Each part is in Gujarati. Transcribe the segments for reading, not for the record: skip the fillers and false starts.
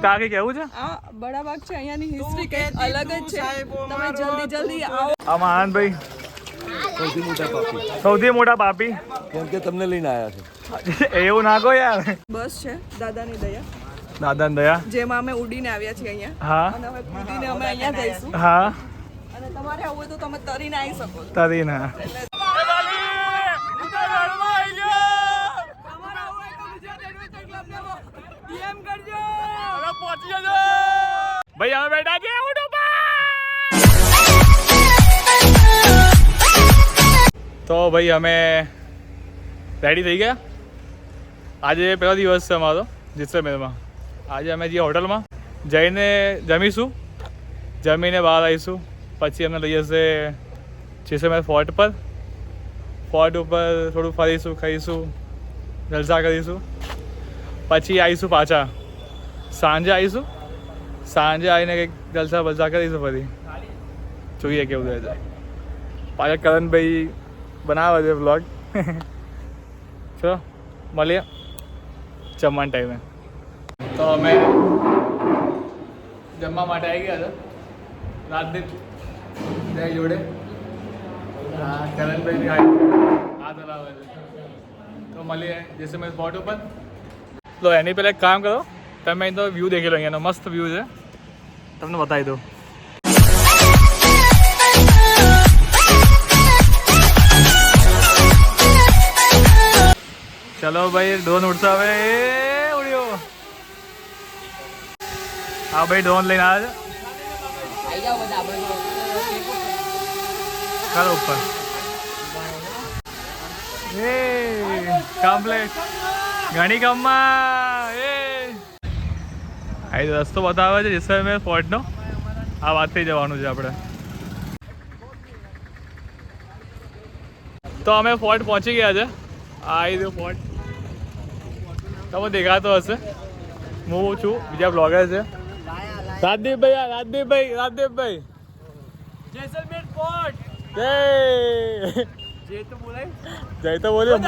તાકે કેવું છે આ બડાબાગ છે, અહીંયાની હિસ્ટ્રી કંઈક અલગ જ છે. તમે જલ્દી આવો. આમાં આનંદભાઈ સૌથી મોટા પાપી કેમ કે તમને લઈને આવ્યા છે. એવું ના કહો યાર. બસ છે દાદાની દયા, દાદાની દયા. જેમાં અમે ઉડીને આવ્યા છીએ અહીંયા. હા. અને હવે કૂદીને અમે અહીંયા જઈશું. હા. અને તમારે આવું હોય તો તમે તરીને આવી શકો છો. તરીને. ભાઈ અમે બેઠા છે તો ભાઈ અમે રેડી થઈ ગયા. આજે પહેલો દિવસ છે અમારો જેસલમેરમાં. આજે અમે જઈએ હોટલમાં, જઈને જમીશું, જમીને બહાર આવીશું. પછી અમને લઈ જશે જેસલમેર ફોર્ટ પર. ફોર્ટ ઉપર થોડું ફરીશું, ખાઈશું, જલસા કરીશું. પછી આવીશું પાછા, સાંજે આવીશું. સાંજે આવીને કંઈક જલસા બલસા કરીશું. ફરી જોઈએ કેવું રહે છે. પાછા કરણભાઈ બનાવે છે વ્લોગ. ચલો મળીએ જમવાના ટાઈમે. તો અમે જમવા માટે આવી ગયા હતા રાજદીપ જોડે. હા, કરણભાઈની હાથ હલાવે છે. તો મળીએ જેસલમેર સ્પોટ ઉપર. તો એની પહેલાં એક કામ કરો, તમે અહીં તો વ્યૂ દેખી લો. અહીંયાનો મસ્ત વ્યૂ છે, તમને બતાવી દઉં. ચલો ભાઈ, ડ્રોન ઉડશે હવે. એ ઉડ્યો. હા ભાઈ, ડ્રોન લઈને આવે છે. ચાલો ઉપર. એ કમ્પ્લીટ ઘણી કામમાં. એ રસ્તો બતાવે છે જેસલમેર ફોર્ટનો. આ વાતથી જવાનું છે આપણે. તો અમે ફોર્ટ પહોંચી ગયા છે. આ રહ્યો ફોર્ટ, તમને દેખાતો હશે. હું છું, બીજા બ્લોગર છે રાજદીપભાઈ. જેસલમેર ફોર્ટ જય તો બોલ્યો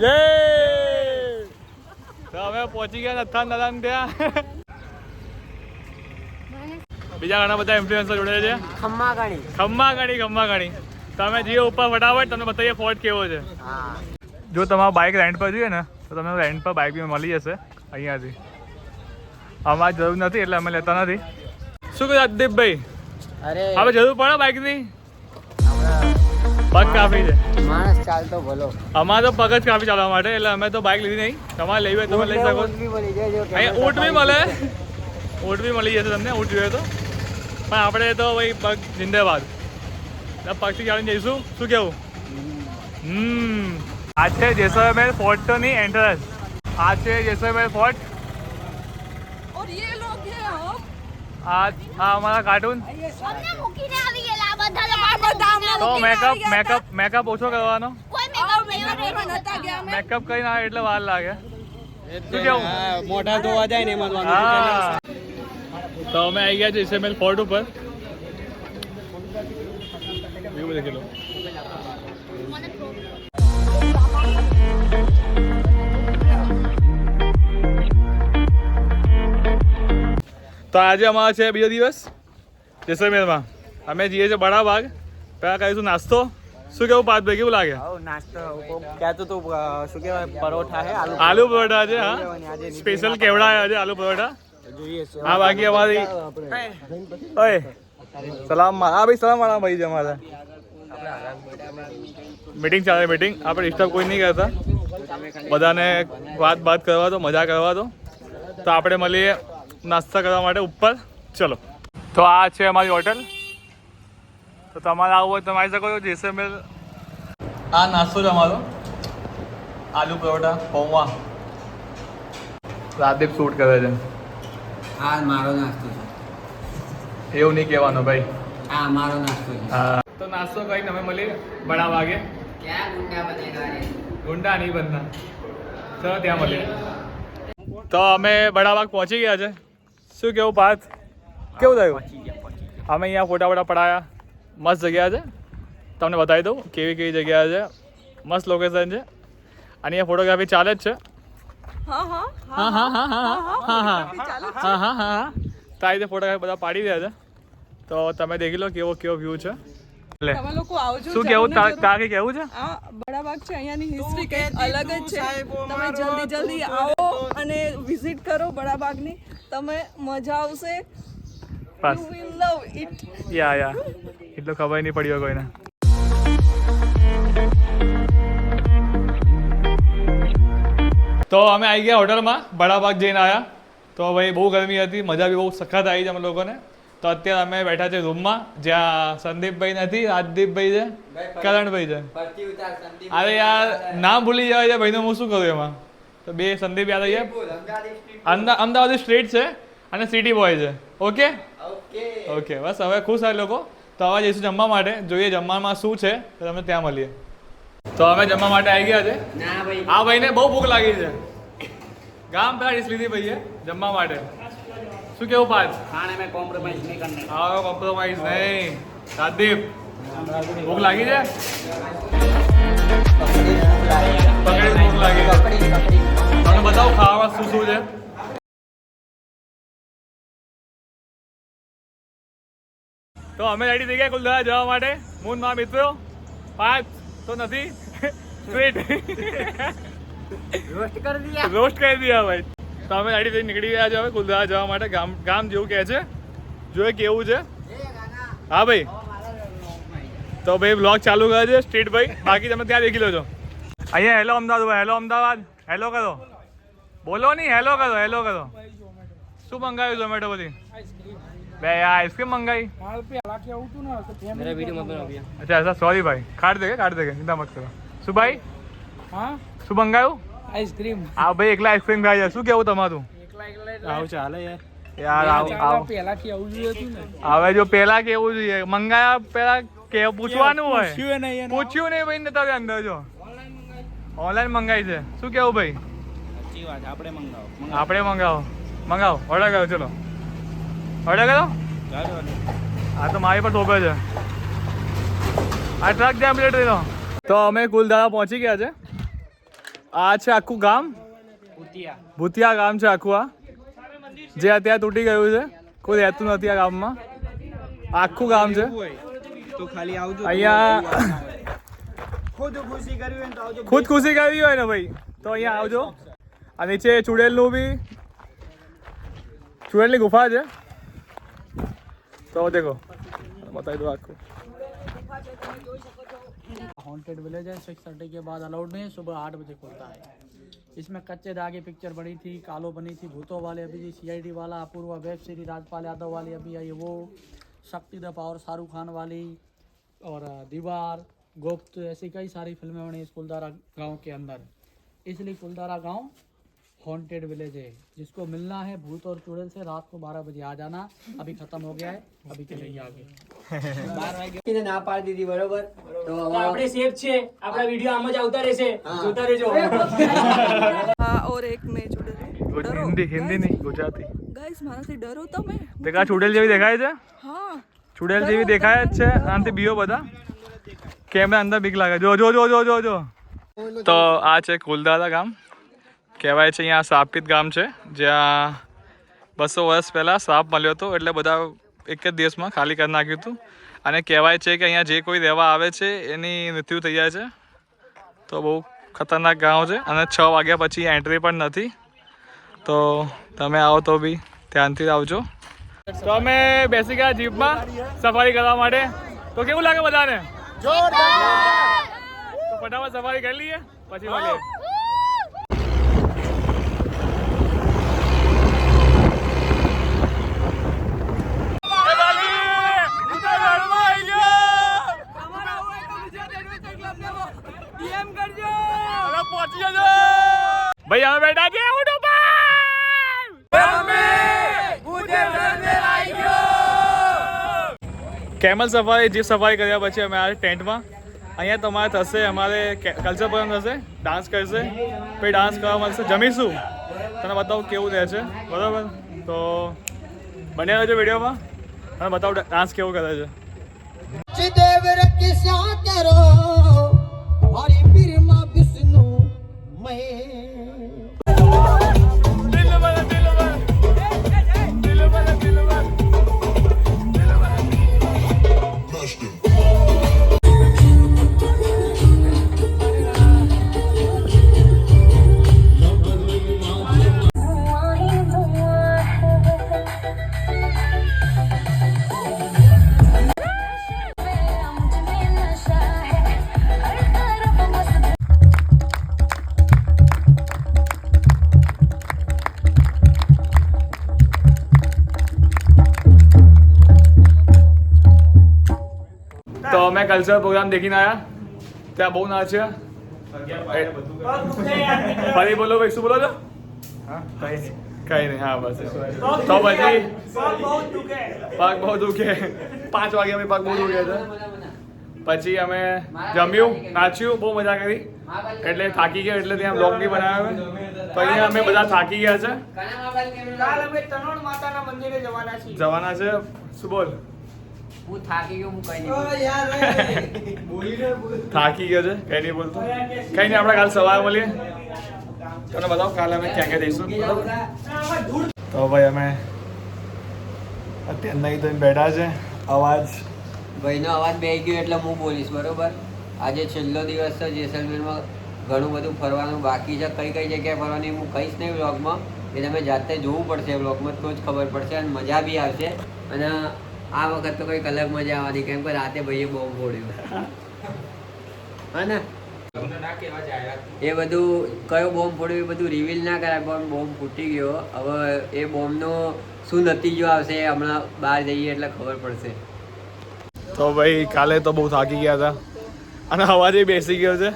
જય. તો અમે પહોંચી ગયા નથાન દાદાને ત્યાં. બીજા ઘણા બધા ઇન્ફ્લુએન્સર જોડે છે. ખમ્મા ગાડી. તમે જે ઉપર ફટાફટ તમને બતાવીએ ફોર્ટ કેવો છે. જો તમારે બાઇક રેન્ટ પર જોઈએ ને તો તમને રેન્ટ પર બાઇક બી મળી જશે અહીંયાથી. અમારે જરૂર નથી એટલે અમે લેતા નથી. શું કહે રાજદીપભાઈ? હવે જરૂર પડે બાઇકની? પગ કાપી છે માણસ ચાલતો ભલો. અમારે તો પગ જ કાપી ચાલવા માટે, એટલે અમે તો બાઇક લીધી નહીં. તમારે લેવી હોય તમે લઈ શકો. અહીંયા ઊંટ બી મળે, ઊંટ બી મળી જશે તમને ઊંટ જોઈએ તો. પણ આપણે તો ભાઈ પગ જિંદાબાદ, પગથી ચાલીને જઈશું. શું કેવું? આ છે જેસલમેર ફોર્ટની એન્ટ્રન્સ. આ છે જેસલમેર ફોર્ટ. और ये लोग हैं हम. આ અમારા કાર્ટૂન. તો મેકઅપ ઓછો કરવાનો. મેકઅપ કરી ના એટલે વાર લાગે. શું કેવું? મોઢા ધોવા જાય ને એમાં. હા. તો અમે આવી ગયા છે જેસલમેર ફોર્ટ ઉપર. એવું દેખી લો. તો આજે અમારો છે બીજો દિવસ જેસલમેરમાં. અમે જઈએ છીએ બડાબાગ. પહેલાં કરીશું નાસ્તો. શું કેવું પાર્થભાઈ, કેવું લાગે? નાસ્તો કહેતો તો શું કહેવાય, પરોઠા હે આલુ પરોઠા છે. હા, સ્પેશિયલ કેવડા છે આલુ પરોઠા. હા, બાકી અમારી ઓય સલામ. હા ભાઈ, સલામ વાળા ભાઈ છે અમારા. મીટિંગ ચાલે, મીટિંગ. આપણે ડિસ્ટર્બ કોઈ નહીં કરતા, બધાને વાત કરવા દો, મજા કરવા દો. તો આપણે મળીએ નાસ્તા કરવા માટે ઉપર. ચલો. તો આ છે અમારી હોટલ. તો તમારે આવવું હોય તમે આવી શકો છો જેસલમેર. આ નાસ્તો છે અમારો, આલુ પરોઠા પૌવા. રાજદીપ શૂટ કરે છે. હા, મારો નાસ્તો છે. એવું નહીં કહેવાનું ભાઈ. હા, મારો નાસ્તો છે. હા, તો નાસ્તો કરીને અમે મળીએ બડા વાગે. ક્યાં ગુંડા બનેગા? ગુંડા નહીં બનના. ચલો ત્યાં મળીએ. તો અમે બડાબાગ પહોંચી ગયા છે. શું કેવું પાર્થ, કેવું થયું? અમે અહીંયા ફોટા પડાયા. મસ્ત જગ્યા છે, તમને બતાવી દઉં કેવી જગ્યા છે. મસ્ત લોકેશન છે અને અહીંયા ફોટોગ્રાફી ચાલે જ છે. હા હા હા હા હા હા હા હા ચાલો હા હા હા તો આ રીતે ફોટા બધા પાડી રહ્યા છે. તો તમે દેખી લો કેવો કેવો વ્યૂ છે. લે તમે લોકો આવજો. શું કેવું તારે કેવું છે? આ બડાબાગ છે, અહીંયાની હિસ્ટ્રી કંઈક અલગ જ છે. તમે જલ્દી જલ્દી આવો અને વિઝિટ કરો બડાબાગની. તમે મજા આવશે. બસ યુ વિલ લવ ઇટ. યા એટલું ખબર નહીં પડ્યો કોઈને. તો અમે આવી ગયા હોટલમાં, બડાબાગ જઈને આવ્યા. તો ભાઈ બહુ ગરમી હતી, મજા બી બહુ સખત આવી છે અમે લોકોને. તો અત્યારે અમે બેઠા છે રૂમમાં, જ્યાં સંદીપભાઈ નથી, રાજદીપભાઈ છે, કરણભાઈ છે. અરે યાર નામ ભૂલી જવાય છે ભાઈનું, હું શું કરું એમાં. તો બે સંદીપ યાદ આવી ગયા. અમદાવાદી સ્ટ્રીટ છે અને સિટી બોય છે. ઓકે ઓકે બસ હવે ખુશ આ લોકો. તો હવે જઈશું જમવા માટે, જોઈએ જમવામાં શું છે તો તમે ત્યાં મળીએ. તો અમે જમવા માટે આવી ગયા છે. આ ભાઈને બહુ ભૂખ લાગી છે. ગામ પેલા ડીશ લીધી ભાઈએ જમવા માટે. શું કેવું પાછ? खाने में कॉम्प्रोमाइज नहीं करने હા કોમ્પ્રોમાઇઝ નહીં. રાજદીપ ભૂખ લાગી છે? પકડી ભૂખ લાગી છે. તમને બતાવો ખાવા શું શું છે. તો અમે રેડી થઈ ગયા કુલધારા જવા માટે. હું મારા મિત્રો પાંચ તો નથી સ્ટ્રેટ रोस्ट कर दिया રોસ્ટ કરી દીધા ભાઈ. તો અમે રેડી થઈ નીકળી ગયા છે હવે કુલધારા જવા માટે. ગામ જેવું કહે છે, જોઈએ કેવું છે. હા ભાઈ તો ભાઈ બ્લોગ ચાલુ કરે છે સ્ટ્રીટ ભાઈ. બાકી તમે ત્યાં દેખી લો છો. અહીંયા હેલો અમદાવાદ ભાઈ, હેલો અમદાવાદ, હેલો કરો. બોલો નહીં, હેલો કરો, હેલો કરો. શું મંગાવ્યું ઝોમેટો પછી? બે યાર આઈસ્ક્રીમ મંગાવી. मेरा वीडियो मत बनाओ भैया अच्छा ऐसा सॉरी भाई, काट देंगे चिंता मत करो. શું ભાઈ શું મંગાવ્યું? આઈસ્ક્રીમ. આ ભાઈ એકલા આઈસ્ક્રીમ ખાય છે. શું કેવું તમારું? આવું ચાલે યાર. યાર આવ પહેલાથી આવું જોઈએ હતું ને. હવે જો પેલા કેવું જોઈએ, મંગાયા પેલા કે પૂછવાનું હોય. પૂછ્યું નહીં. પૂછ્યું નહીં ભાઈ, નતા અંદર જો ઓનલાઈન મંગાવી છે. શું કેવું ભાઈ? સાચી વાત, આપણે મંગાવો. આપણે મંગાવો ઓર્ડર કરો. ચલો ઓર્ડર કરો. આ તો મારી પર ટોપે છે. આ ટ્રક જેમ લેટ રહ્યો. તો અમે કુલધારા પહોંચી ગયા છે. આ છે આખું ગામ, ભૂતિયા ગામ છે આખું. આ જે અત્યારે તૂટી ગયું છે, કોઈ રહેતું નથી આ ગામમાં. આખું ગામ છે. તો ખાલી આવજો. અહીંયા ખુદ ખુશી કરવી હોય તો આવજો. ખુદ ખુશી કરવી હોય ને ભાઈ તો અહીંયા આવજો. આ નીચે ચુડેલનું બી, ચુડેલની ગુફા છે. તો देखो बताई दो आपको. हॉन्टेड विलेज है. 6:30 के बाद अलाउड नहीं है. सुबह 8 बजे खुलता है. इसमें कच्चे धागे पिक्चर बनी थी, कालो बनी थी, भूतों वाले अभी CID वाला, अपूर्वा वेब सीरीज राजपाल यादव वाली अभी आई वो, शक्ति द पावर शाहरुख खान वाली, और दीवार, गुप्त, ऐसी कई सारी फिल्में बनी इस कुलधारा गाँव के अंदर. इसलिए कुलधारा गाँव हॉन्टेड विलेज है. जिसको मिलना है भूत और चुड़ैल से रात को 12 बजे आ जाना. अभी खत्म हो गया है, अभी चलेंगे आगे. 12 વાગે ના પાડી દીધી બરોબર. તો આપણે સેફ છે. આપણા વિડિયો આમ જ આવતા રહેશે, જોતા રહેજો. હા ઓર એક મેં ચુડેલ. હિન્દી નહીં ગુજરાતી. ગાઈસ મારાથી ડરો તમે. દેખા ચુડેલ જેવી દેખાય છે. હા ચુડેલ જેવી દેખાય જ છે. આનાથી બીઓ બધા કેમેરા અંદર બીક લાગે. જો જો જો જો જો જો. તો આ છે કુલધારા ગામ. કહેવાય છે અહીંયા શ્રાપિત ગામ છે, જ્યાં 200 વર્ષ પહેલાં શ્રાપ મળ્યો હતો, એટલે બધા એક જ દિવસમાં ખાલી કરી નાખ્યું હતું. અને કહેવાય છે કે અહીંયા જે કોઈ રહેવા આવે છે એની મૃત્યુ થઈ જાય છે. તો બહુ ખતરનાક ગામ છે. અને 6 વાગ્યા પછી એન્ટ્રી પણ નથી. તો તમે આવો તો બી ધ્યાનથી આવજો. તો અમે બેસી ગયા જીપમાં સફારી કરવા માટે. તો કેવું લાગે બધાને? તો ફટાફટ સફારી કરી લઈએ પછી મળીએ. ભાઈ અમે બેઠા છે ઊંટ ઉપર. કેમલ સફારી, જીપ સફારી કર્યા પછી અમે આ ટેન્ટમાં. અહીંયા તમારે થશે, અમારે કલ્ચર પ્રોગ્રામ થશે, ડાન્સ કરશે, પછી ડાન્સ કરવા મળશે, જમીશું. તને બતાવું કેવું રહે છે, બરાબર? તો બન્યા રહેજો વિડીયોમાં અને બતાવું ડાન્સ કેવું કરે છે. વિષ્ણુ મહે અમે કલ્ચરલ પ્રોગ્રામ દેખીને આવ્યા, ત્યાં બહુ નાચ્યા. ફરી બોલો ભાઈ, શું બોલો છો? કઈ નહીં, હા બસ. તો પછી પગ બહુ દુખે, 5 વાગે અમે પગ બહુ દુખે છે. પછી અમે જમ્યું, નાચ્યું, બહુ મજા કરી, એટલે થાકી ગયા, એટલે ત્યાં બ્લોગ બી બનાવ્યો. તો અહીંયા અમે બધા થાકી ગયા છે. કાલ અમે તનોડ માતાના મંદિરે જવાના છીએ. જવાના છે. શું બોલ? હું થાકી ગયો, હું કઈ નહીં. થાકી ગયો છે, કઈ નહીં બોલતો. કઈ નહીં, આપણે કાલ સવારે મળીએ. તમને બતાવો કાલે અમે ક્યાં ક્યાં જઈશું. તો ભાઈ અમે અત્યારે નહીં તો બેઠા છે. અવાજ ભાઈનો અવાજ બે ગયો એટલે હું બોલીશ, બરોબર? આજે છેલ્લો દિવસ છે જેસલમેરમાં. ઘણું બધું ફરવાનું બાકી છે. કઈ કઈ જગ્યાએ ફરવાની હું કહીશ નહીં વ્લોગમાં, એ તમે જાતે જોવું પડશે વ્લોગમાં, તો જ ખબર પડશે અને મજા બી આવશે. અને આ વખત તો કંઈક અલગ મજા આવવાની, કેમ કે રાતે ભાઈએ બોમ્બ ફોડ્યો. હા ને? એ બધું કયો બોમ્બ ફોડ્યો એ બધું રિવીલ ના કરાય, પણ બોમ્બ ફૂટી ગયો. હવે એ બોમ્બનો શું નતીજો આવશે એ હમણાં બહાર જઈએ એટલે ખબર પડશે. તો ભાઈ કાલે તો બહુ થાકી ગયા હતા અને અવાજ બેસી ગયો છે,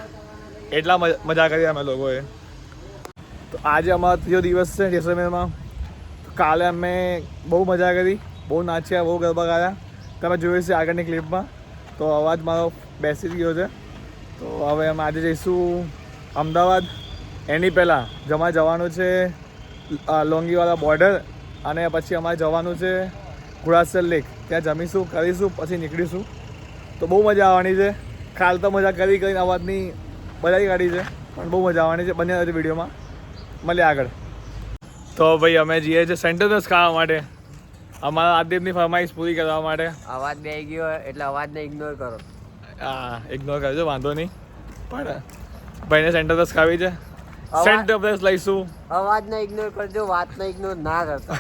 એટલા મજા કરી અમે લોકોએ. તો આજે અમારો ત્રીજો દિવસ છે જેસલમેરમાં. તો કાલે અમે બહુ મજા કરી, બહુ નાચ્યા, બહુ ગરબા ગાયા. તમે જોયું છે આગળની ક્લિપમાં. તો અવાજ મારો બેસી ગયો છે. તો હવે અમે આજે જઈશું અમદાવાદ. એની પહેલાં અમારે જવાનું છે લોંગીવાલા બોર્ડર, અને પછી અમારે જવાનું છે ઘોડાસર લેક. ત્યાં જમીશું, કરીશું, પછી નીકળીશું. તો બહુ મજા આવવાની છે. કાલ તો મજા કરી કરીને અવાજની બધાઈ કાઢી છે, પણ બહુ મજા આવવાની છે. બંને વિડીયોમાં મળીએ આગળ. તો ભાઈ અમે જઈએ છીએ સેન્ટર દસ ખાવા માટે, અમારા આદિપની ફરમાઈશ પૂરી કરવા માટે. અવાજ બે ગયો એટલે અવાજને ઇગ્નોર કરો. હા, ઇગ્નોર કરજો, વાંધો નહીં. પણ ભાઈને સેન્ટર દસ ખાવી છે, સેન્ટર દસ લઈશું. અવાજને ઇગ્નોર કરજો, વાતને ઇગ્નોર ના કરતા.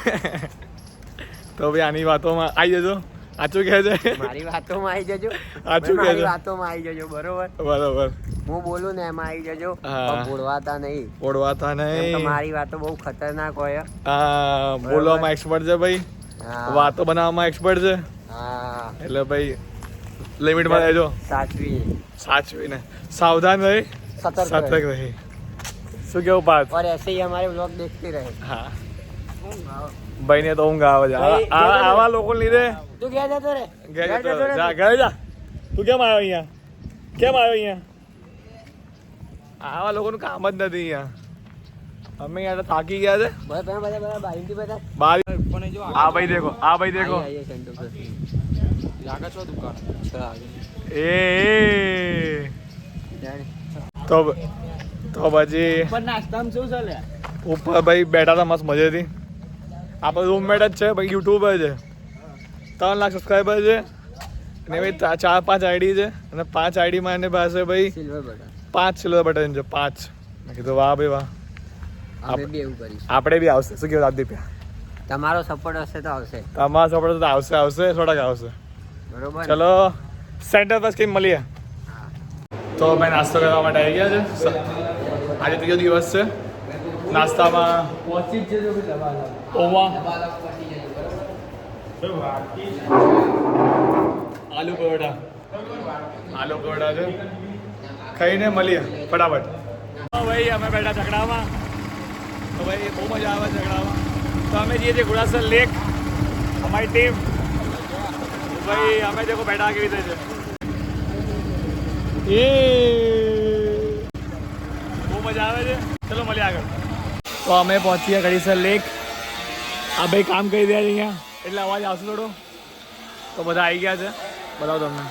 તો ભાઈ આની વાતોમાં આવી જજો. સાચું કહે છે? મારી વાતોમાં આવી જજો. સાચું કહે મારી છે? વાતોમાં આવી જજો, બરોબર? બરોબર. હું બોલું ને એમાં આવી જજો, હા. પણ ભૂલવાતા નહીં. ઓળવાતા કેમ કે નહીં. મારી વાતો બહુ ખતરનાક હોય. હા, બોલવામાં એક્સપર્ટ છે ભાઈ, હા. વાતો બનાવવામાં એક્સપર્ટ છે. હા, એટલે ભાઈ લિમિટમાં રહેજો, સાચવી, સાચવીને સાવધાન રહી, સતર્ક સતર્ક રહે. રહી. શું કેવું પાર્થ? और ऐसे ही हमारे व्लॉग देखते रहे. હા, ભાઈને તો ઊંઘ આવે છે. ભાઈ, આવા લોકોને લીધે તું ક્યાં જતો રે? ઘરે જતો રહે. જા ઘરે જા. તું કેમ આવ્યો અહીંયા? કેમ આવ્યો અહીંયા? આવા લોકોનું કામ જ નથી અહીંયા. અમે યાર થાકી ગયા છે. બધા બાઈથી બધા બાર આ ભાઈ દેખો, આ ભાઈ દેખો. આઈએ સેન્ટર પર. એ તો પછી પણ નાસ્તામાં શું ચાલે? ઉપર ભાઈ બેઠા હતા મસ્ત મજેથી. આપણે રૂમમેટ જ છે ભાઈ, યુટ્યુબર છે, 3 લાખ સબસ્ક્રાઈબર છે, અને ભાઈ 4-5 આઈડી છે, અને 5 આઈડીમાં એની પાસે ભાઈ સિલ્વર બટન 5 સિલ્વર બટન છે. 5. મેં કીધું વાહ ભાઈ વાહ, અમે બી એવું કરીશું. આપણે બી આવશે. શું કહેવું રાજદીપ્યા? તમારો સપોર્ટ હશે તો આવશે, તમારા સપોર્ટ તો આવશે, આવશે, 100% આવશે. બરોબર ને? ચલો સેન્ટર પર કંઈ મળીએ. તો અમે નાસ્તો કરવા માટે આવી ગયા છે. આજે ત્રીજો દિવસ છે. નાસ્તામાં પૌવા, આલુ પરોઠા છે. ખાઈને મળીએ ફટાફટ. તો ભાઈ અમે બેઠા ઝઘડામાં. તો ભાઈ બહુ મજા આવે ઝઘડામાં. તો અમે જઈએ છીએ ઘોડાસર લેક, અમારી ટીમ. ભાઈ અમે દેખો બેઠા કેવી રીતે છે. એ બહુ મજા આવે છે. ચલો મળીએ આગળ. તો અમે પહોંચી ગયા ઘડીસર લેક. આ ભાઈ કામ કરી રહ્યા છે અહીંયા, એટલે અવાજ આવશે થોડો. તો બધા આવી ગયા છે, બતાવો તમને.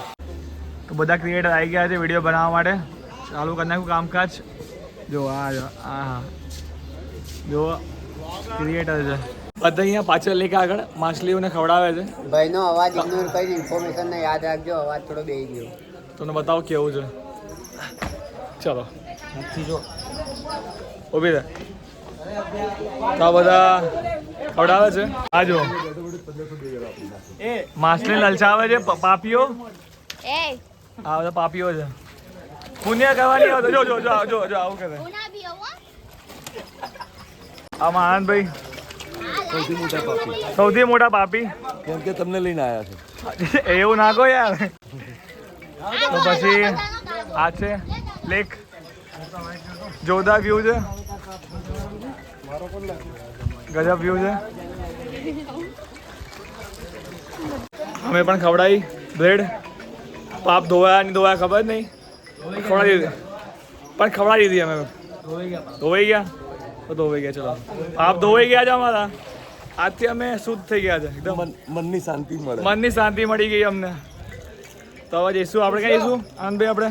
તો બધા ક્રિએટર આવી ગયા છે વિડીયો બનાવવા માટે. ચાલુ કરી નાખ્યું કામકાજ. જો આ હા જો ક્રિએટર છે બધા અહીંયા પાછળ લેક આગળ માછલીઓને ખવડાવે છે. ભાઈનો અવાજ ઇગ્નોર કરીને ઇન્ફોર્મેશન ને યાદ રાખજો. અવાજ થોડો બેહી ગયો. તમને બતાવો કેવું છે. ચલો જો ઊભી રહે. તો આ બધા ખવડાવે છે. આ જો માછલી લલચાવે છે. પાપીઓ, આ બધા પાપીઓ છે. પુણ્ય કરવાની આવતો. જો જો જો જો જો આવું કરે. આમાં આનંદભાઈ સૌથી મોટા પાપી, કેમ કે તમને લઈને આવ્યા છે. એવું નાખો યાર. તો પછી આ છે લેક, જોરદાર વ્યૂ છે, ગજબ વ્યૂ છે. અમે પણ ખવડાવી બ્રેડ, પાપ ધોવાયા નહીં ધોવાયા ખબર જ નહીં, ખવડાવી દીધી પણ ખવડાવી દીધી અમે. ધોવાઈ ગયા તો ધોવાઈ ગયા. ચલો પાપ ધોવાઈ ગયા છે અમારા. આજથી અમે શુદ્ધ થઈ ગયા છે એકદમ. મનની શાંતિ મળે. મનની શાંતિ મળી ગઈ અમને. તો હવે જઈશું આપણે. ક્યાં જઈશું આનંદભાઈ? આપણે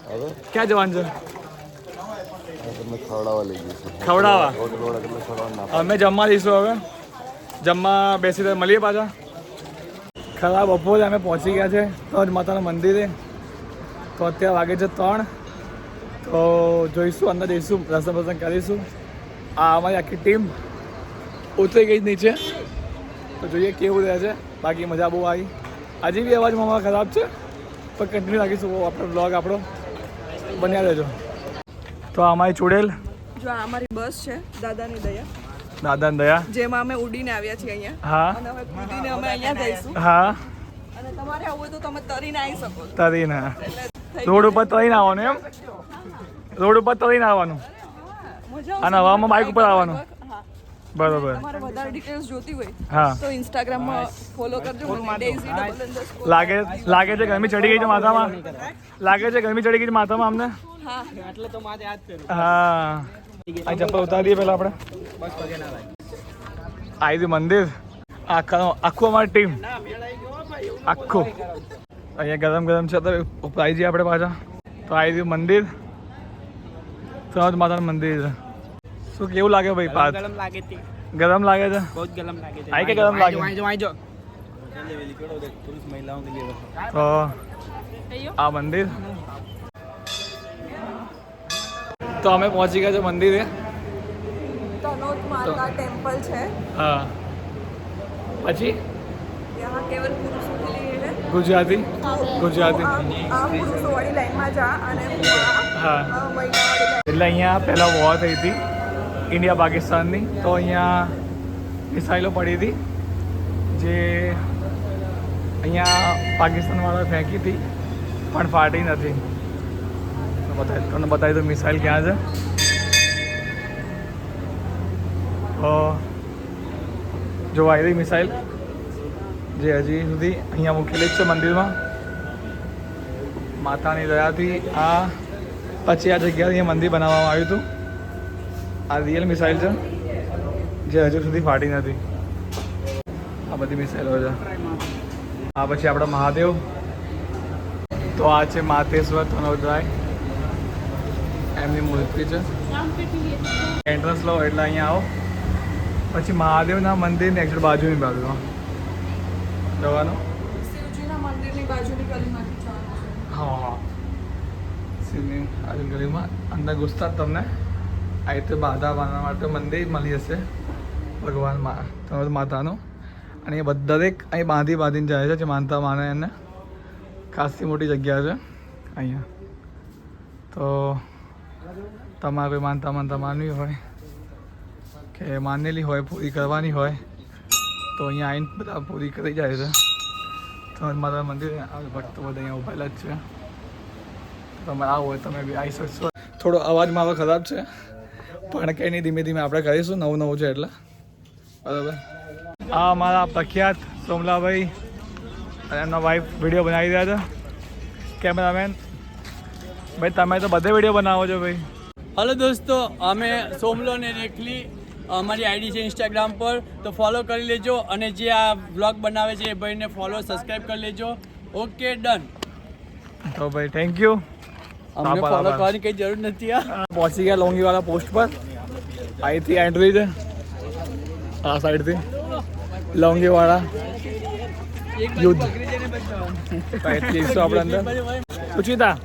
હવે ક્યાં જવાનું છે? તમને ખવડાવવા લઈ જઈશું. ખવડાવવા? હોટલવાળા તમને ખવડાવવા ના અમે જમવા જઈશું હવે. જમવા બેસી તો મળીએ પાછા. ખરા બપોરે અમે પહોંચી ગયા છે તો માતાના મંદિરે. તો અત્યારે વાગે છે 3. તો જોઈશું, અંદર જઈશું, દર્શન પ્રસંગ કરીશું. આ અમારી આખી ટીમ ઉતરી ગઈ નીચે. તો જોઈએ કેવું રહે છે. બાકી મજા બહુ આવી. હજી બી અવાજ મામા ખરાબ છે પણ કન્ટિન્યુ રાખીશું આપણો બ્લોગ આપણો બન્યા રહેજો. તો અમારી ચૂડેલ જો આ અમારી બસ છે દાદાની દયા, દાદાને દયા. જેમાં અમે ઉડીને આવ્યા છીએ અહીંયા. હા અને હવે કૂદીને અમે અહીંયા જઈશું. હા અને તમારે આવું હોય તો તમે તરીને આવી શકો છો. તરીને એટલે થઈ રોડ ઉપર તરીને આવવાનું એમ? રોડ ઉપર તરીને આવવાનું મજા અને હવામાં બાઇક ઉપર આવવાનું. હા. બરોબર. તમારે વધારે ડિટેલ્સ જોતી હોય હા. તો ઇન્સ્ટાગ્રામમાં ફોલો કરજો મને daisy__. લાગે છે ગરમી ચડી ગઈ છે માથામાં. લાગે છે ગરમી ચડી ગઈ છે માથામાં અમને. હા એટલે તો માથે યાદ કર્યું. હા આ ચપ્પલ ઉતારી દઈએ પહેલા આપણે. આવી ગયું મંદિર. આખું અમારી ટીમ આખું અહીંયા ગરમ ગરમ છે. તો ઉપર આવી જઈએ આપણે પાછા. તો આવી ગયું મંદિર. ત્રણ માતાનું મંદિર છે. શું કેવું લાગે ભાઈ? પાછ ગરમ લાગે છે, ગરમ લાગે છે? બહુ ગરમ લાગે છે. આઈ કે ગરમ લાગે? વાંચો તો આ મંદિર. તો અમે પહોંચી ગયા છે મંદિરે. તનોત માતા ટેમ્પલ છે. હા પછી यहाँ केवल पुरुषों के लिए है. ગુજરાતી ગુજરાતી. આ પુરુષોવાળી લાઈનમાં જા અને હા મહિલાવાળી એટલે અહીંયા પહેલાં વોર થઈ હતી ઇન્ડિયા પાકિસ્તાનની. તો અહીંયા મિસાઇલો પડી હતી જે અહીંયા પાકિસ્તાનવાળા ફેંકી હતી પણ ફાટી નથી. તમને બતાવી દો મિસાઇલ ક્યાં છે. તો જોવા આવી મિસાઇલ જે હજી સુધી અહીંયા મૂકેલી જ છે મંદિરમાં. માતાની દયાથી આ પછી આ જગ્યાએ અહીંયા મંદિર બનાવવામાં આવ્યું હતું. આ રિયલ મિસાઇલ છે જે હજુ સુધી ફાટી નથી. આ બધી મિસાઇલો છે. આ પછી આપણા મહાદેવ. તો આ છે માતેશ્વર તનોદરાય, એમની મૂર્તિ છે. એન્ટ્રન્સ લો એટલે અહીંયા આવો. પછી મહાદેવના મંદિરની એક્ઝેક્ટ બાજુની બાજુમાં જવાનું. શિવજીના મંદિરની બાજુની ગલીમાંથી જવાનું છે. હા હા શિવની આજુ ગલીમાં અંદર ઘૂસતા જ તમને આ રીતે બાધા બાંધવા માટે મંદિર મળી જશે ભગવાન માતાનું. અને એ દરેક અહીં બાંધીને જાય છે જે માનતા માને એને. ખાસી મોટી જગ્યા છે અહીંયા. તો તમારે કોઈ માનતા માનવી હોય કે માનેલી હોય પૂરી કરવાની હોય તો અહીંયા આવીને બધા પૂરી કરી જાય છે. તો માતા મંદિર ભક્તો બધા અહીંયા ઉભેલા જ છે. તમે આવો હોય તમે બી આવી શકશો. થોડો અવાજ મારો ખરાબ છે પણ કંઈ નહીં, ધીમે ધીમે આપણે કરીશું. નવું છે એટલે બરાબર. આ અમારા પ્રખ્યાત સોમલાભાઈ અને એમના વાઈફ વિડીયો બનાવી રહ્યા છે. કેમેરામેન ભાઈ તમે તો બધે વિડીયો બનાવો છો ભાઈ. हेलो दोस्तों, અમે સોમલો ને રેખલી અમારી આઈડી છે ઇન્સ્ટાગ્રામ પર, તો ફોલો કરી લેજો. અને જે આ વ્લોગ બનાવે છે એ ભાઈને ફોલો સબસ્ક્રાઈબ કરી લેજો. Okay done. તો ભાઈ થેન્ક યુ. અમને ફોલો કરવાની કઈ જરૂર નથી. પહોંચી ગયા લોંગીવાળા પોસ્ટ પર. અહીંથી એન્ટ્રી છે આ સાઈડથી લોંગીવાળા યુદ્ધ. અહીંથી જઈશું આપણે અંદર. સુચિતા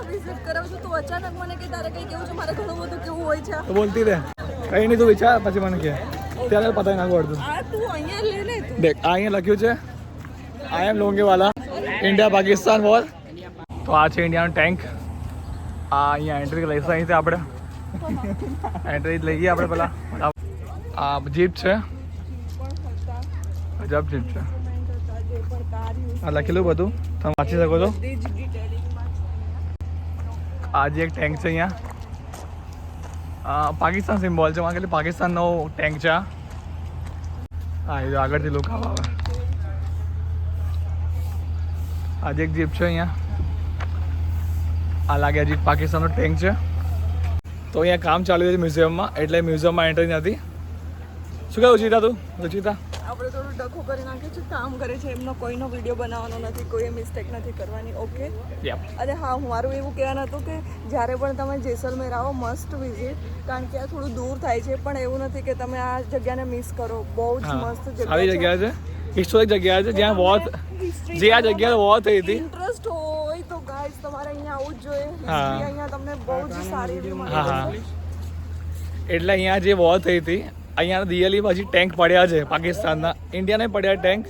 વિઝિટ કરાવશું તો અચાનક મને કે તારે કઈ કેવું છે, મારે ઘણું બધું કેવું હોય છે. તો બોલતી રહે કંઈ નહીં, તું વિચાર પછી મને કહે. ત્યારે પતાવી નાખું અડધું. આ તું અહીંયા લે ને તું. દેખ આ અહીંયા લખ્યું છે આઈ એમ લોંગીવાલા ઇન્ડિયા પાકિસ્તાન વોર. તો આ છે ઇન્ડિયાનું ટેન્ક. આ અહીંયા એન્ટ્રી લઈશું અહીંથી આપણે. એન્ટ્રી લઈએ આપણે પહેલાં. આ જીપ છે, ગજબ જીપ છે. જે પણ કાર યુઝ આ લખેલું બધું તમે વાંચી શકો છો. બધી જ ડિટેલિંગમાં છે અહીંયા. આ જે એક ટેન્ક છે અહીંયા પાકિસ્તાન સિમ્બોલ છે. કે પાકિસ્તાનનો ટેન્ક છે આ. હા એ આગળથી લોકો આવે. આજે એક જીપ છે અહીંયા. આ લાગે હજી પાકિસ્તાનનો ટેન્ક છે. તો અહીંયા કામ ચાલી રહ્યું છે મ્યુઝિયમમાં, એટલે મ્યુઝિયમમાં એન્ટ્રી નથી. શું કહ્યું રૂચિતા તું? રૂચિતા આપણે થોડું ડખો કરી નાખ્યું છે. કામ કરે છે એમનો કોઈનો વિડીયો બનાવવાનો નથી, કોઈ મિસ્ટેક નથી કરવાની. ઓકે. અરે હા, મારું એવું કહેવાનું હતું કે જ્યારે પણ તમે જેસલમેર આવો મસ્ટ વિઝિટ, કારણ કે આ થોડું દૂર થાય છે, પણ એવું નથી કે તમે આ જગ્યાને મિસ કરો. બહુ જ મસ્ત સારી જગ્યા છે, હિસ્ટોરિક જગ્યા છે જ્યાં વોર, જે આ જગ્યાએ વોર થઈ હતી. ઇન્ટરેસ્ટ હોય તો ગાઈસ તમારે અહીંયા આવવું જ જોઈએ. હિસ્ટ્રી અહીંયા તમને બહુ જ સારી એવી મળી હા હા, જશે. એટલે અહીંયા જે વોર થઈ હતી, અહીંયા રિયલી પછી ટેન્ક પડ્યા છે પાકિસ્તાનના. ઇન્ડિયાને પડ્યા ટેન્ક,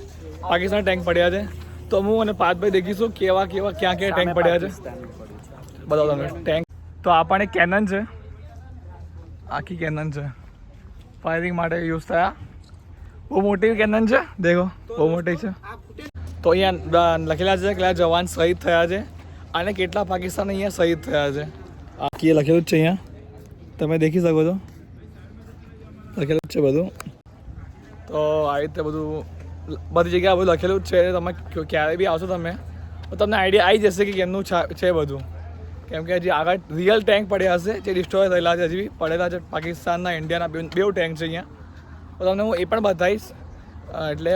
પાકિસ્તાન ટેન્ક પડ્યા છે. તો હું અને પાર્થભાઈ દેખીશું કેવા કેવા ક્યાં ક્યાં ટેન્ક પડ્યા છે. બતાવો તમે ટેન્ક. તો આ પણ એક કેનન છે, આખી કેનન છે, ફાયરિંગ માટે યુઝ થયા. બહુ મોટી કેનન છે, દેખો બહુ મોટી છે. તો અહીંયા લખેલા છે કેટલા જવાન શહીદ થયા છે અને કેટલા પાકિસ્તાન અહીંયા શહીદ થયા છે. આખી લખેલું જ છે અહીંયા, તમે દેખી શકો છો, લખેલું જ છે બધું. તો આવી રીતે બધું બધી જગ્યાએ બધું લખેલું જ છે. તમે ક્યારે બી આવશો તમે તો તમને આઈડિયા આવી જશે કે કેમનું છે બધું. કેમ કે જે આગળ રિયલ ટેન્ક પડ્યા હશે, જે ડિસ્ટ્રોય થયેલા છે, હજી બી પડેલા છે પાકિસ્તાનના ઇન્ડિયાના બે ટેન્ક છે અહીંયા. તો તમને હું એ પણ બતાવીશ. એટલે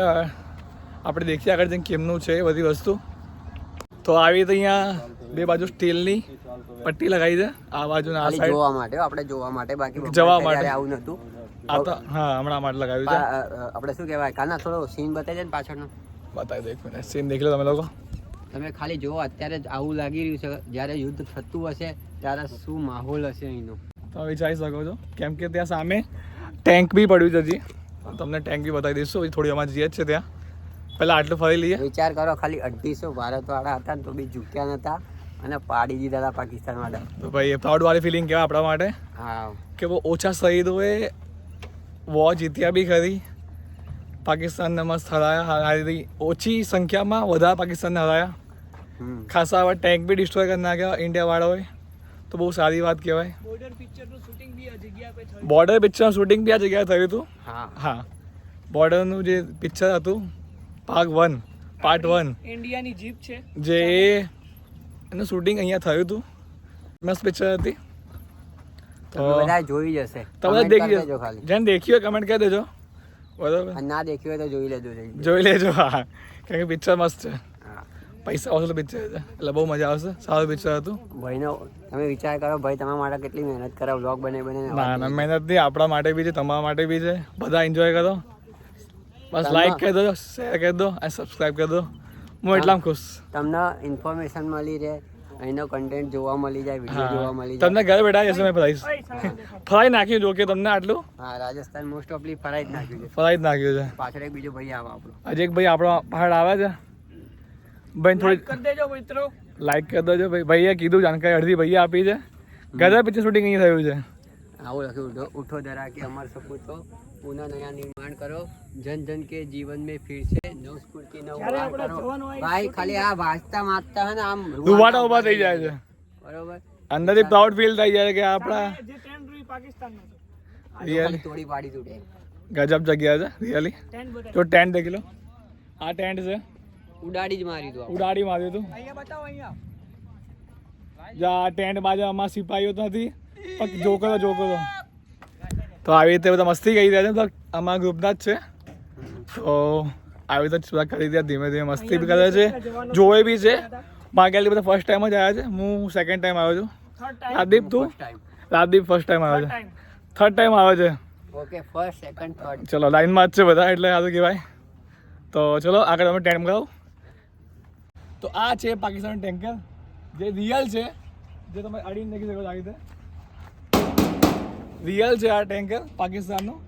આપણે દેખીએ આગળ જઈને કેમનું છે બધી વસ્તુ. તો આવી રીતે અહીંયા બે બાજુ સ્ટીલની પટ્ટી લગાવી છે, આ બાજુ આ સાઈડ જોવા માટે, આપણે જોવા માટે, બાકી જવા માટે આવું નતું. આ તો હા હમણાં માટે લગાવ્યું છે. આપણે શું કહેવાય, કાના થોડો સીન બતાવી દે ને પાછળનો. બતાવી દો એક મિનિટ, સીન દેખી લો તમે લોકો. તમે ખાલી જુઓ, અત્યારે જ આવું લાગી રહ્યું છે, જ્યારે યુદ્ધ થતું હશે ત્યારે શું માહોલ હશે અહીંનો. તમે વિચારી શકો છો, કેમ કે ત્યાં સામે ટેન્ક બી પડ્યું છે હજી. તમને ટેન્ક બી બતાવી દઈશું, થોડી અમારી જઈએ જ છે ત્યાં. પહેલાં આટલું ફરી લઈએ. વિચાર કરો, ખાલી 250 ભારતવાળા હતા ને તો બી ઝૂક્યા નતા અને પાડી દીધા હતા પાકિસ્તાન માટે. તો ભાઈ એ પ્રાઉડવાળી ફિલિંગ કહેવાય આપણા માટે હા, કે બહુ ઓછા શહીદોએ વોર જીત્યા બી ખરી. પાકિસ્તાનને મસ્ત હરાયા, હારી ઓછી સંખ્યામાં વધારે પાકિસ્તાનને હરાયા. ખાસા આવા ટેન્ક બી ડિસ્ટ્રોય કરી નાખ્યા ઇન્ડિયાવાળાઓએ. તો બહુ સારી વાત કહેવાય. બોર્ડર પિક્ચરનું શૂટિંગ બી આ જગ્યાએ થયું હતું. હા, બોર્ડરનું જે પિક્ચર હતું પાર્ટ 1 ઇન્ડિયાની જીપ છે જે એનું શૂટિંગ અહીંયા થયું હતું. મસ્ત પિક્ચર હતી. તો બધા જોઈ જશે. તમે દેખી જજો, જેને દેખી હોય કમેન્ટ કરી દેજો. બરાબર, ના દેખ્યું હોય તો જોઈ લેજો. જોઈ લેજો. હા, કારણ કે પિક્ચર મસ્ત છે, પૈસા વસૂલ પિક્ચર છે, એટલે બહુ મજા આવશે. સારું પિક્ચર હતું. ભાઈનો તમે વિચાર કરો, ભાઈ તમારા માટે કેટલી મહેનત કરે, વ્લોગ બને ના મહેનત નહીં, આપણા માટે બી છે, તમારા માટે બી છે. બધા એન્જોય કરો. બસ લાઈક કરી દો, શેર કરી દો અને સબસ્ક્રાઈબ કરી દો. હું એટલા ખુશ. તમને ઇન્ફોર્મેશન મળી રહે, અહીંનો કન્ટેન્ટ જોવા મળી જાય, વિડીયો જોવા મળી જાય. તમને ઘરે બેઠા જશે મેં ફરાઈ નાખ્યું. જો કે તમને આટલું રાજસ્થાન મોસ્ટ ઓફલી ફરાઈ જ નાખ્યું છે. ફરાઈ જ નાખ્યું છે. પાછળ એક બીજો ભાઈ આવે આપણો. હજી એક ભાઈ આપણો પહાડ આવે છે. ભાઈ થોડી કરી દેજો મિત્રો. લાઈક કરી દેજો. ભાઈએ કીધું, જાણકારી અડધી ભાઈએ આપી છે. ગદર પિક્ચર શૂટિંગ અહીંયા થયું છે. આવું લખ્યું, ઉઠો ધરા કે અમર સપૂતો પુનઃ નયા નિર્માણ કરો, જન જન કે જીવન में फिर से नव स्फूर्ति नव उभार કરો. ભાઈ ખાલી આ વાંચતા વાંચતા હે ને આમ રૂવાટા ઉભા થઈ જાય છે. બરોબર, અંદરથી પ્રાઉડ ફીલ થઈ જાય કે આપણા ખાલી તોડી પાડી તૂટે. ગજબ જગ્યા છે રિયલી. તો ટેન્ટ દેખી લો, આ ટેન્ટ છે, ઉડાડી જ મારી દો. ઉડાડી માર્યું હતું. જા ટેન્ટ બાજુ આમાં સિપાહીઓ તો નથી, પણ જોકો તો આવી રીતે બધા મસ્તી કરી રહ્યા છે. તો અમારા ગ્રુપના જ છે. તો આવી રીતે બધા કરી રહ્યા, ધીમે ધીમે મસ્તી બી કરે છે, જોવે બી છે. માગેલી બધા ફર્સ્ટ ટાઈમ જ આવ્યા છે. હું સેકન્ડ ટાઈમ આવ્યો છું. રાજદીપ તું? રાજદીપ ફર્સ્ટ ટાઈમ આવ્યો છે. થર્ડ ટાઈમ આવ્યો છે. Okay, first second third. ચલો લાઈનમાં જ છે બધા, એટલે સારું કહેવાય. તો ચલો આગળ તમે ટેન્ક કરાવો. તો આ છે પાકિસ્તાન ટેન્કર, જે રિયલ છે, જે તમે અડીને દેખી શકો આવી રીતે રિયલ છે. આ ટેન્કર પાકિસ્તાનનું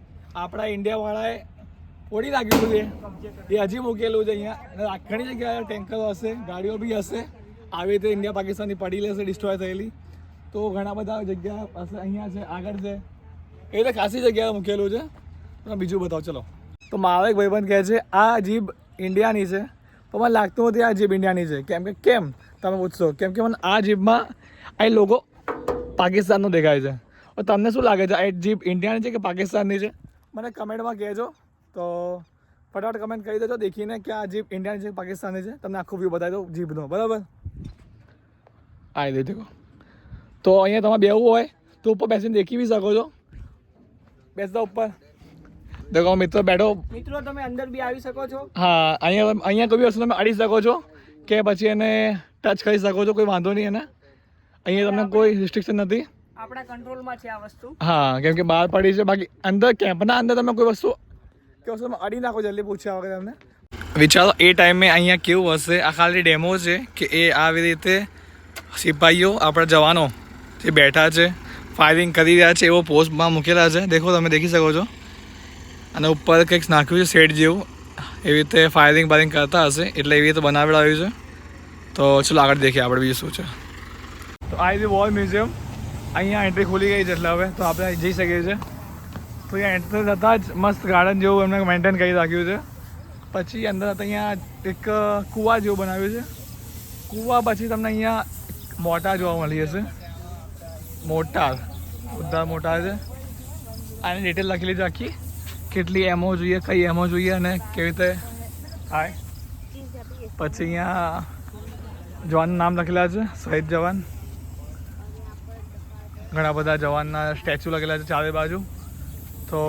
આપણા ઇન્ડિયાવાળાએ ફોડી નાખ્યું છે. એ હજી મૂકેલું છે અહીંયા. ઘણી જગ્યાએ ટેન્કરો હશે, ગાડીઓ બી હશે આવી રીતે ઇન્ડિયા પાકિસ્તાનની પડી લેશે, ડિસ્ટ્રોય થયેલી. તો ઘણા બધા જગ્યા હશે, અહીંયા છે, આગળ છે, એ રીતે ખાસી જગ્યાએ મૂકેલું છે. તમે બીજું બતાવો ચલો. તો મારો એક ભાઈબંધ કહે છે આ જીપ ઇન્ડિયાની છે, પણ મને લાગતું નથી આ જીપ ઇન્ડિયાની છે. કેમ તમે પૂછશો? કેમ કે મને આ જીપમાં આ લોગો પાકિસ્તાનનો દેખાય છે. તમને શું લાગે છે, આ જીપ ઇન્ડિયાની છે કે પાકિસ્તાનની છે? મને કમેન્ટમાં કહેજો. તો ફટાફટ કમેન્ટ કરી દેજો દેખીને કે આ જીપ ઇન્ડિયાની છે કે પાકિસ્તાનની છે. તમને આખો વ્યૂ બતાવી દઉં જીપનો, બરાબર? આવી દે દેખો. તો અહીંયા તમારે બેવું હોય તો ઉપર બેસીને દેખી બી શકો છો. બેસતા ઉપર દેખો મિત્રો બેઠો. મિત્રો તમે અંદર બી આવી શકો છો. હા, અહીંયા કોઈ બી વસ્તુ તમે અડી શકો છો કે પછી એને ટચ કરી શકો છો, કોઈ વાંધો નહીં એને. અહીંયા તમને કોઈ રિસ્ટ્રિક્શન નથી. આપણા કંટ્રોલમાં છે આ વસ્તુ. હા, કેમ કે બહાર પડી છે. બાકી અંદર કેમ્પના અંદર તમે કોઈ વસ્તુ તમે અડી નાખો જલ્દી પૂછ્યા વગર તમને. વિચારો એ ટાઈમે અહીંયા કેવું હશે. આ ખાલી ડેમો છે કે એ આવી રીતે સિપાહીઓ આપણા જવાનો જે બેઠા છે ફાયરિંગ કરી રહ્યા છે એવો પોસ્ટમાં મૂકેલા છે. દેખો તમે દેખી શકો છો. અને ઉપર કંઈક નાખ્યું છે સેટ જેવું, એવી રીતે ફાયરિંગ કરતા હશે એટલે એવી રીતે બનાવેલાવ્યું છે. તો ચલો આગળ દેખીએ આપણે બીજું શું છે. તો આ રીતે વોર મ્યુઝિયમ અહીંયા એન્ટ્રી ખુલી ગઈ છે એટલે હવે તો આપણે જઈ શકીએ છીએ. તો અહીંયા એન્ટ્રી થતાં જ મસ્ત ગાર્ડન જેવું એમને મેન્ટેન કરી રાખ્યું છે. પછી અંદર અહીંયા એક કૂવા જેવું બનાવ્યું છે. કૂવા પછી તમને અહીંયા મોટા જોવા મળી જશે. મોટાર બધા મોટા છે. આની ડિટેલ લખેલી છે આખી, કેટલી એમઓ જોઈએ, કઈ એમઓ જોઈએ અને કેવી રીતે થાય. પછી અહીંયા જવાનનું નામ લખેલા છે, શહીદ જવાન. ઘણા બધા જવાનના સ્ટેચ્યુ લખેલા છે ચારે બાજુ. તો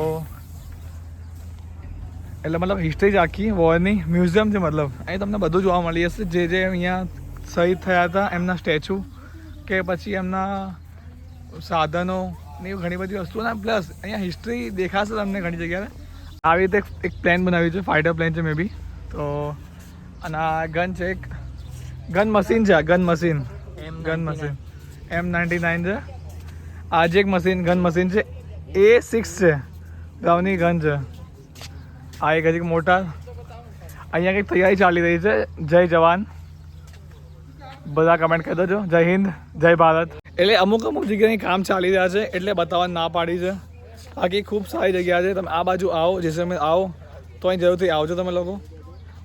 એટલે મતલબ હિસ્ટ્રી જ આખી વોરની મ્યુઝિયમ છે. મતલબ અહીં તમને બધું જોવા મળી જશે, જે અહીંયા શહીદ થયા હતા એમના સ્ટેચ્યુ કે પછી એમના સાધનો ને ઘણી બધી વસ્તુઓ. પ્લસ અહીંયા હિસ્ટ્રી દેખાશે તમને ઘણી જગ્યાએ. આવી રીતે એક પ્લેન બનાવ્યું છે, ફાઇટર પ્લેન છે મે બી. તો અને આ ગન છે, એક ગન મશીન છે. આ ગન મશીન M99 છે. આ જે એક મશીન ગન મશીન છે A6 છે, ગાઉની ગન છે. આ એક હજી મોટા અહીંયા કંઈક તૈયારી ચાલી રહી છે. જય જવાન બધા કમેન્ટ કરી દેજો. જય હિન્દ, જય ભારત. એટલે અમુક જગ્યાએ કામ ચાલી રહ્યા છે એટલે બતાવવાની ના પાડી છે. બાકી ખૂબ સારી જગ્યા છે. તમે આ બાજુ આવો, જેસલમેર આવો તો અહીં જરૂરથી આવજો તમે લોકો.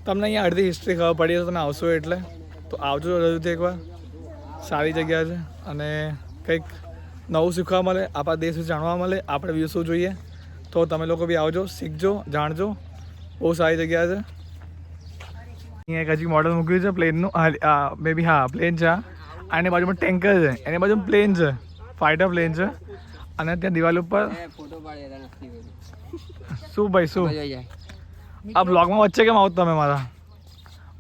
તમને અહીંયા અડધી હિસ્ટ્રી ખબર પડી તો તમે આવશો એટલે તો આવજો જરૂરથી એકવાર. સારી જગ્યા છે અને કંઈક નવું શીખવા મળે, આપણા દેશ વિશે જાણવા મળે, આપણે વ્યૂ શું જોઈએ. તો તમે લોકો બી આવજો, શીખજો, જાણજો. બહુ સારી જગ્યા છે. અહીંયા એક હજી મોડલ મૂક્યું છે પ્લેનનું. મે બી હા પ્લેન છે. આની બાજુમાં ટેન્કર છે, એની બાજુમાં પ્લેન છે, ફાઇટર પ્લેન છે. અને ત્યાં દિવાલ ઉપર ફોટો પાડેલા નથી. શું ભાઈ શું આ બ્લોગમાં વચ્ચે કેમ આવો તમે? મારા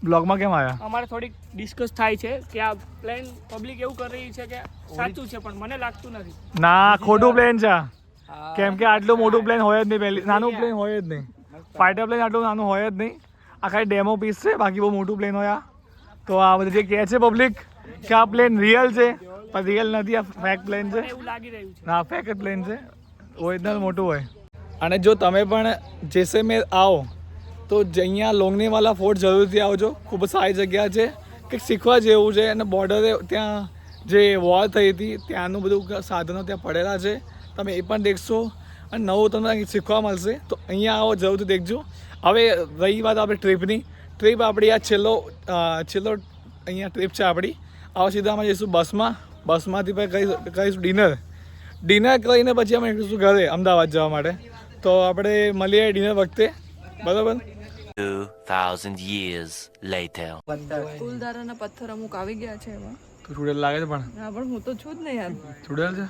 બ્લોગમાં કેમ આવ્યા? અમારે થોડીક ડિસ્કસ થાય છે કે આ પ્લેન પબ્લિક એવું કરી રહી છે કે સાચું છે, પણ મને લાગતું નથી. ના, ખોટું પ્લેન છે. કેમ કે આટલું મોટું પ્લેન હોય જ નહીં. પહેલી નાનું પ્લેન હોય જ નહીં. ફાઇટર પ્લેન આટલું નાનું હોય જ નહીં. આ ખાલી ડેમો પીસ છે, બાકી બહુ મોટું પ્લેન હોય. તો આ બધી જે કહે છે પબ્લિક કે આ પ્લેન રિયલ છે, પણ રિયલ નથી, આ ફેક પ્લેન છે. એવું લાગી રહ્યું છે. ના, ફેક જ પ્લેન છે. ઓરિજિનલ મોટું હોય. અને જો તમે પણ જેસલમેર આવો તો અહીંયા લોંગણીવાલા ફોર્ટ જરૂરથી આવજો. ખૂબ સારી જગ્યા છે, કંઈક શીખવા જેવું છે. અને બોર્ડરે ત્યાં જે વોર થઈ હતી ત્યાંનું બધું સાધનો ત્યાં પડેલા છે, તમે એ પણ દેખશો અને નવું તમને શીખવા મળશે. તો અહીંયા આવો જરૂરથી દેખજો. હવે રહી વાત આપણે ટ્રીપની. ટ્રીપ આપણી આ છેલ્લો અહીંયા ટ્રીપ છે આપણી. આવા સીધામાં જઈશું બસમાંથી પછી કરીશું ડિનર કરીને પછી અમે નીકળીશું ઘરે અમદાવાદ જવા માટે. તો આપણે મળીએ ડિનર વખતે, બરાબર? 2000 years later. ફૂલદારાના પથ્થર અમુક આવી ગયા છે એમાં. તો ચૂડેલ લાગે છે પણ. હા, પણ હું તો છું જ નહીં યાર. ચૂડેલ છે.